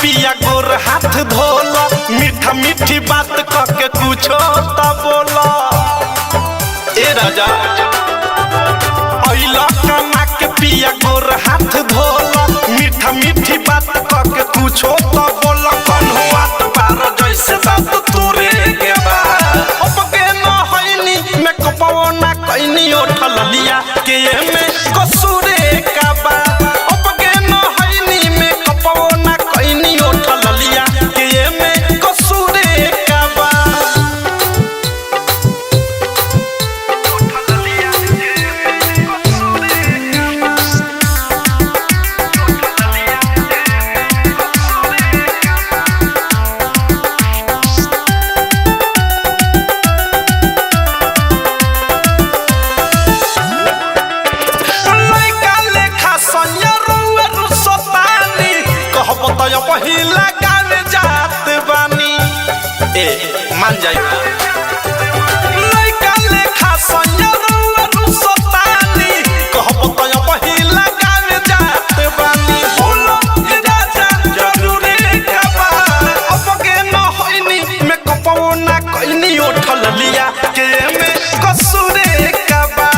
पिया गोर हाथ धोला, मीठा मीठी बात करके कुछ तो बोला। ए राजा अइला कमा के पिया गोर हाथ धोला, मीठा मीठी बात करके कुछ तो बोला। कन्हुआ पार जैसे बात तोरे के बा अब के न होइनी मैं कपवो ना कइनी उठल लिया के में कसूरे का बा। अब के न होइनी मैं कपवो ना कइनी उठल लिया के में कसूरे का बा। पहिला गावे जात बानी ए मान जाई लइका लेखा संयरुआ रुसतानी कहब त पहिला गावे जात बानी। बोलो राजा जरूरी खबा अब के न होइनी मैं कपवो ना कइनी उठल लिया के में कसूरे का बा।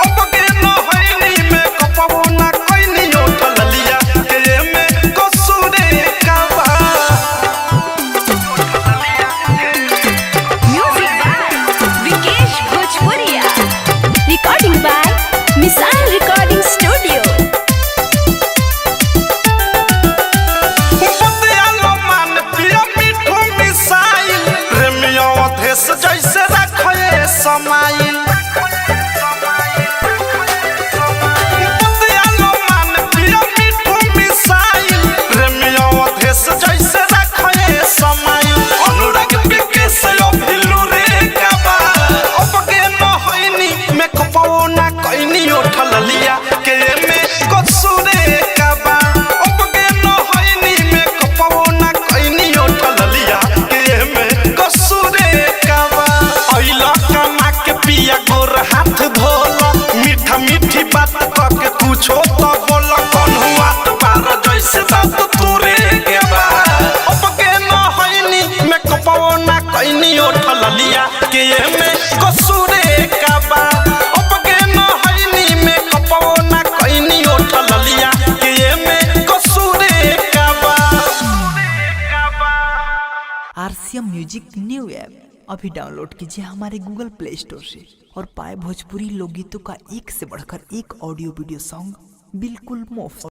अब के न होइनी मैं कपवो ना कइनी उठल लिया के में कसूरे का बा। Recording by Missile Recording Studio. बतियालो मान पिया मिठू मिसाइल, प्रेमियों देश जैसे रखे समाइल। बतियालो मान पिया मिठू मिसाइल, प्रेमियों देश जैसे रखे समाइल। अनुराग बिके से भिलू रे का बा अब के न होइनी मैं कपवो ना कइनी उठल लिया के में कसूरे का बा। अब के न होइनी मैं कपवो ना कइनी उठल लिया के में कसूरे का बा। अइला कमा के पिया गोर हाथ धोला, मीठा मीठी बात करके कुछ तो बोला। कन्हुआ पार जैसे बात तोरे के बा अब के न होइनी मैं कपवो ना कइनी उठल लिया के में कसूरे का बा। अब के न होइनी मैं कपवो ना कइनी उठल लिया के में कसूरे का बा। आरसीएम म्यूजिक न्यू ऐप अभी डाउनलोड कीजिए हमारे गूगल प्ले स्टोर से और पाए भोजपुरी लोकगीतों का एक से बढ़कर एक ऑडियो वीडियो सॉन्ग बिल्कुल मुफ्त।